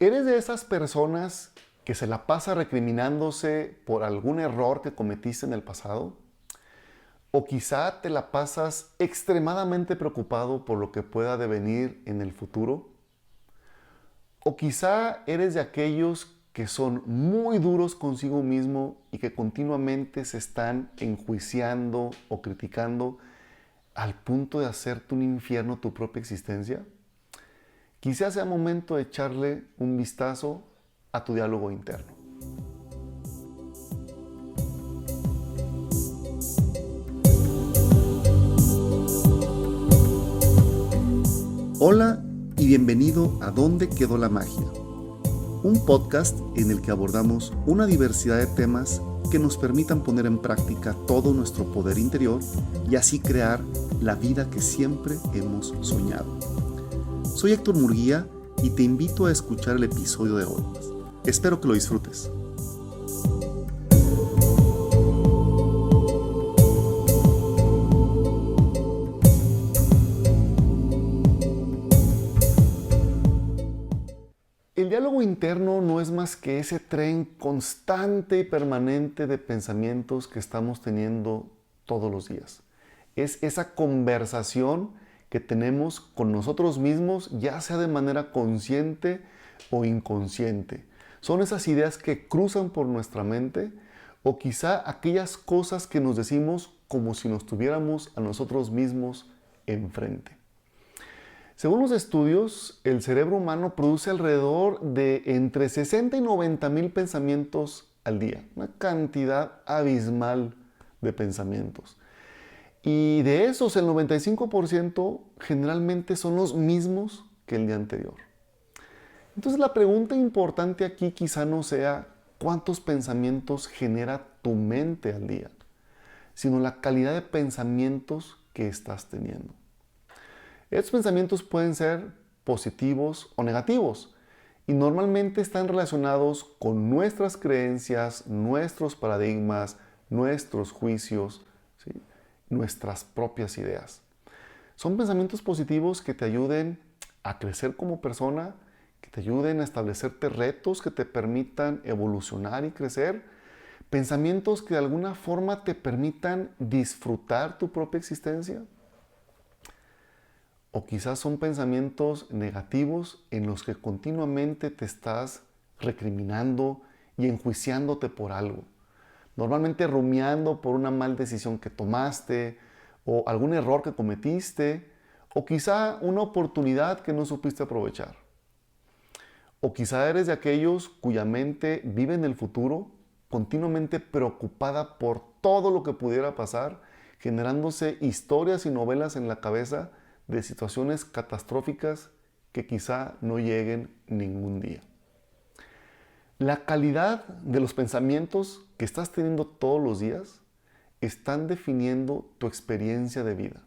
¿Eres de esas personas que se la pasa recriminándose por algún error que cometiste en el pasado? ¿O quizá te la pasas extremadamente preocupado por lo que pueda devenir en el futuro? ¿O quizá eres de aquellos que son muy duros consigo mismo y que continuamente se están enjuiciando o criticando al punto de hacerte un infierno tu propia existencia? Quizás sea momento de echarle un vistazo a tu diálogo interno. Hola y bienvenido a ¿Dónde quedó la magia? Un podcast en el que abordamos una diversidad de temas que nos permitan poner en práctica todo nuestro poder interior y así crear la vida que siempre hemos soñado. Soy Héctor Murguía y te invito a escuchar el episodio de hoy. Espero que lo disfrutes. El diálogo interno no es más que ese tren constante y permanente de pensamientos que estamos teniendo todos los días. Es esa conversación que tenemos con nosotros mismos, ya sea de manera consciente o inconsciente. Son esas ideas que cruzan por nuestra mente o quizá aquellas cosas que nos decimos como si nos tuviéramos a nosotros mismos enfrente. Según los estudios, el cerebro humano produce alrededor de entre 60 y 90 mil pensamientos al día. Una cantidad abismal de pensamientos. Y de esos, el 95% generalmente son los mismos que el día anterior. Entonces la pregunta importante aquí quizá no sea cuántos pensamientos genera tu mente al día, sino la calidad de pensamientos que estás teniendo. Estos pensamientos pueden ser positivos o negativos y normalmente están relacionados con nuestras creencias, nuestros paradigmas, nuestros juicios, ¿sí? Nuestras propias ideas. Son pensamientos positivos que te ayuden a crecer como persona, que te ayuden a establecerte retos que te permitan evolucionar y crecer. Pensamientos que de alguna forma te permitan disfrutar tu propia existencia. O quizás son pensamientos negativos en los que continuamente te estás recriminando y enjuiciándote por algo. Normalmente rumiando por una mala decisión que tomaste o algún error que cometiste o quizá una oportunidad que no supiste aprovechar. O quizá eres de aquellos cuya mente vive en el futuro continuamente preocupada por todo lo que pudiera pasar, generándose historias y novelas en la cabeza de situaciones catastróficas que quizá no lleguen ningún día. La calidad de los pensamientos que estás teniendo todos los días están definiendo tu experiencia de vida.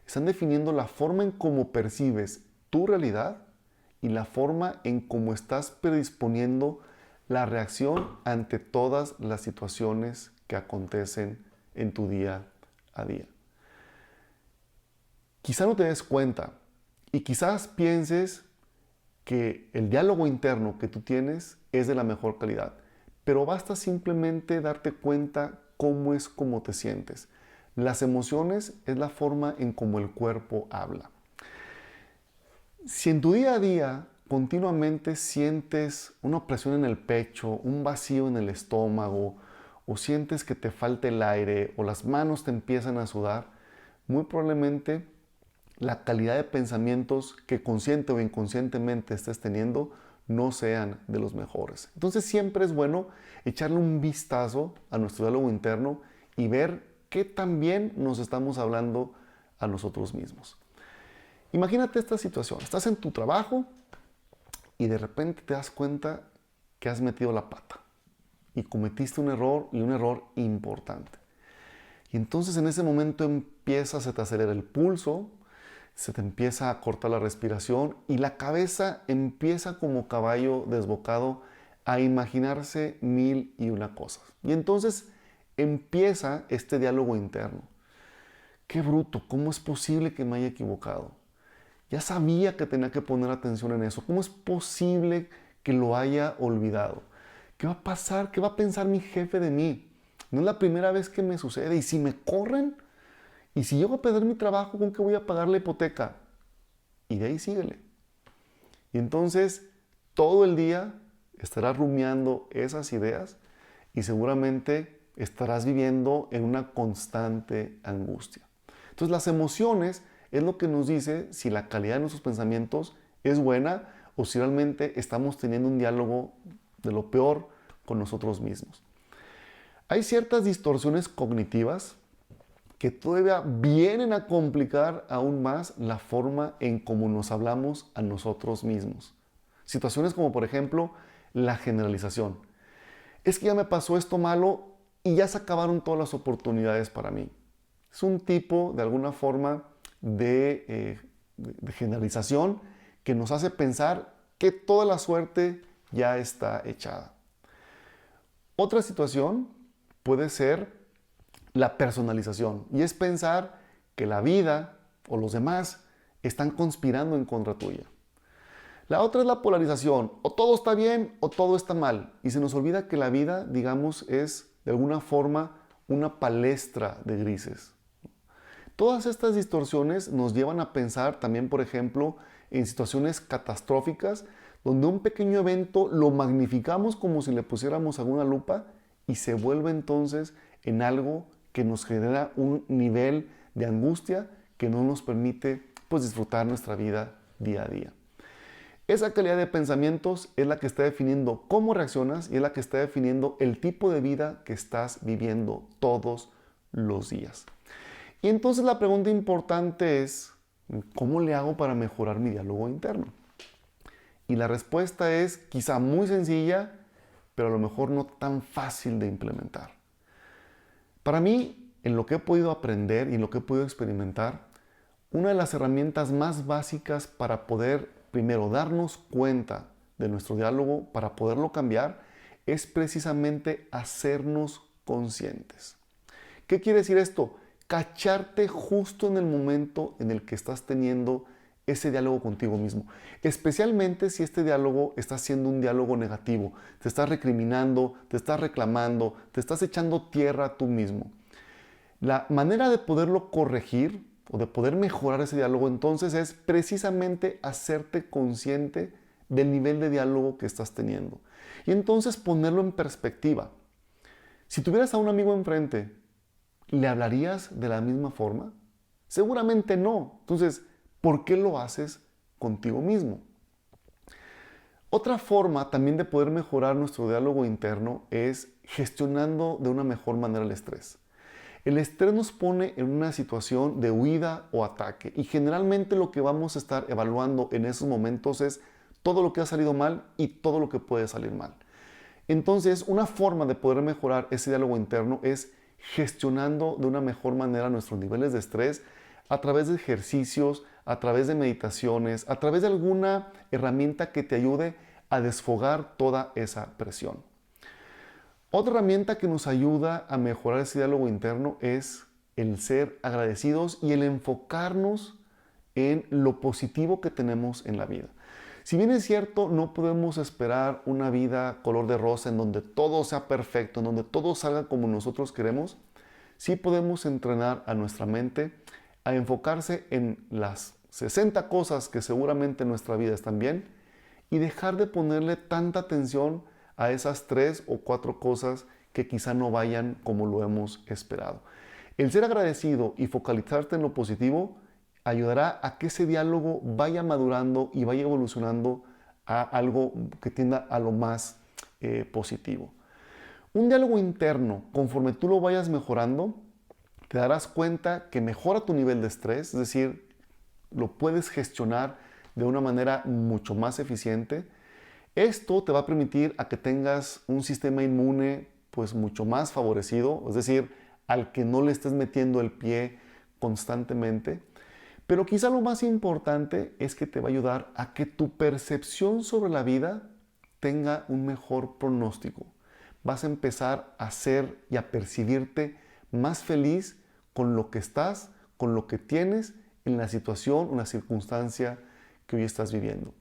Están definiendo la forma en cómo percibes tu realidad y la forma en cómo estás predisponiendo la reacción ante todas las situaciones que acontecen en tu día a día. Quizá no te des cuenta y quizás pienses que el diálogo interno que tú tienes es de la mejor calidad, pero basta simplemente darte cuenta cómo es como te sientes. Las emociones es la forma en cómo el cuerpo habla. Si en tu día a día continuamente sientes una opresión en el pecho, un vacío en el estómago, o sientes que te falta el aire, o las manos te empiezan a sudar, muy probablemente la calidad de pensamientos que consciente o inconscientemente estés teniendo no sean de los mejores. Entonces siempre es bueno echarle un vistazo a nuestro diálogo interno y ver qué tan bien nos estamos hablando a nosotros mismos. Imagínate esta situación. Estás en tu trabajo y de repente te das cuenta que has metido la pata y cometiste un error y un error importante. Y entonces en ese momento se te acelera el pulso, se te empieza a cortar la respiración y la cabeza empieza como caballo desbocado a imaginarse mil y una cosas. Y entonces empieza este diálogo interno. Qué bruto, ¿cómo es posible que me haya equivocado? Ya sabía que tenía que poner atención en eso. ¿Cómo es posible que lo haya olvidado? ¿Qué va a pasar? ¿Qué va a pensar mi jefe de mí? No es la primera vez que me sucede. ¿Y si me corren? ¿Y si llego a perder mi trabajo, con qué voy a pagar la hipoteca? Y de ahí síguele. Y entonces todo el día estarás rumiando esas ideas y seguramente estarás viviendo en una constante angustia. Entonces las emociones es lo que nos dice si la calidad de nuestros pensamientos es buena o si realmente estamos teniendo un diálogo de lo peor con nosotros mismos. Hay ciertas distorsiones cognitivas que todavía vienen a complicar aún más la forma en cómo nos hablamos a nosotros mismos. Situaciones como por ejemplo la generalización. Es que ya me pasó esto malo y ya se acabaron todas las oportunidades para mí. Es un tipo de alguna forma de generalización que nos hace pensar que toda la suerte ya está echada. Otra situación puede ser la personalización y es pensar que la vida o los demás están conspirando en contra tuya. La otra es la polarización, o todo está bien o todo está mal, y se nos olvida que la vida, digamos, es de alguna forma una palestra de grises. Todas estas distorsiones nos llevan a pensar también, por ejemplo, en situaciones catastróficas, donde un pequeño evento lo magnificamos como si le pusiéramos alguna lupa y se vuelve entonces en algo que nos genera un nivel de angustia que no nos permite pues, disfrutar nuestra vida día a día. Esa calidad de pensamientos es la que está definiendo cómo reaccionas y es la que está definiendo el tipo de vida que estás viviendo todos los días. Y entonces la pregunta importante es, ¿cómo le hago para mejorar mi diálogo interno? Y la respuesta es quizá muy sencilla, pero a lo mejor no tan fácil de implementar. Para mí, en lo que he podido aprender y en lo que he podido experimentar, una de las herramientas más básicas para poder, primero, darnos cuenta de nuestro diálogo, para poderlo cambiar, es precisamente hacernos conscientes. ¿Qué quiere decir esto? Cacharte justo en el momento en el que estás teniendo ese diálogo contigo mismo. Especialmente si este diálogo está siendo un diálogo negativo. Te estás recriminando, te estás reclamando, te estás echando tierra a tú mismo. La manera de poderlo corregir o de poder mejorar ese diálogo entonces es precisamente hacerte consciente del nivel de diálogo que estás teniendo. Y entonces ponerlo en perspectiva. Si tuvieras a un amigo enfrente, ¿le hablarías de la misma forma? Seguramente no. Entonces, ¿por qué lo haces contigo mismo? Otra forma también de poder mejorar nuestro diálogo interno es gestionando de una mejor manera el estrés. El estrés nos pone en una situación de huida o ataque y generalmente lo que vamos a estar evaluando en esos momentos es todo lo que ha salido mal y todo lo que puede salir mal. Entonces, una forma de poder mejorar ese diálogo interno es gestionando de una mejor manera nuestros niveles de estrés a través de ejercicios, a través de meditaciones, a través de alguna herramienta que te ayude a desfogar toda esa presión. Otra herramienta que nos ayuda a mejorar ese diálogo interno es el ser agradecidos y el enfocarnos en lo positivo que tenemos en la vida. Si bien es cierto, no podemos esperar una vida color de rosa en donde todo sea perfecto, en donde todo salga como nosotros queremos, sí podemos entrenar a nuestra mente a enfocarse en las 60 cosas que seguramente en nuestra vida están bien y dejar de ponerle tanta atención a esas 3 o 4 cosas que quizá no vayan como lo hemos esperado. El ser agradecido y focalizarte en lo positivo ayudará a que ese diálogo vaya madurando y vaya evolucionando a algo que tienda a lo más positivo. Un diálogo interno, conforme tú lo vayas mejorando, te darás cuenta que mejora tu nivel de estrés, es decir, lo puedes gestionar de una manera mucho más eficiente. Esto te va a permitir a que tengas un sistema inmune pues mucho más favorecido, es decir, al que no le estés metiendo el pie constantemente. Pero quizá lo más importante es que te va a ayudar a que tu percepción sobre la vida tenga un mejor pronóstico. Vas a empezar a ser y a percibirte más feliz con lo que estás, con lo que tienes en la situación o la circunstancia que hoy estás viviendo.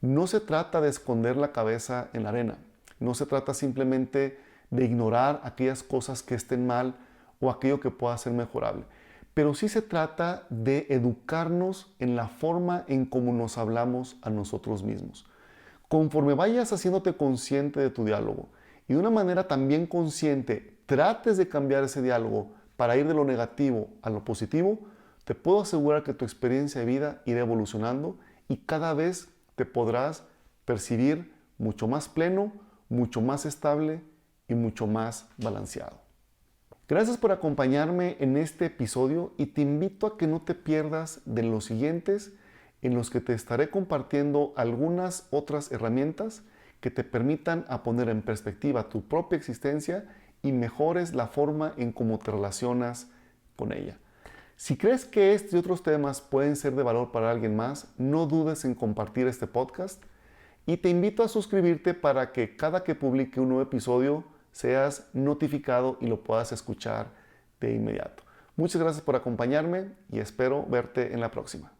No se trata de esconder la cabeza en la arena. No se trata simplemente de ignorar aquellas cosas que estén mal o aquello que pueda ser mejorable. Pero sí se trata de educarnos en la forma en cómo nos hablamos a nosotros mismos. Conforme vayas haciéndote consciente de tu diálogo y de una manera también consciente trates de cambiar ese diálogo para ir de lo negativo a lo positivo, te puedo asegurar que tu experiencia de vida irá evolucionando y cada vez te podrás percibir mucho más pleno, mucho más estable y mucho más balanceado. Gracias por acompañarme en este episodio y te invito a que no te pierdas de los siguientes en los que te estaré compartiendo algunas otras herramientas que te permitan a poner en perspectiva tu propia existencia y mejores la forma en cómo te relacionas con ella. Si crees que este y otros temas pueden ser de valor para alguien más, no dudes en compartir este podcast y te invito a suscribirte para que cada que publique un nuevo episodio seas notificado y lo puedas escuchar de inmediato. Muchas gracias por acompañarme y espero verte en la próxima.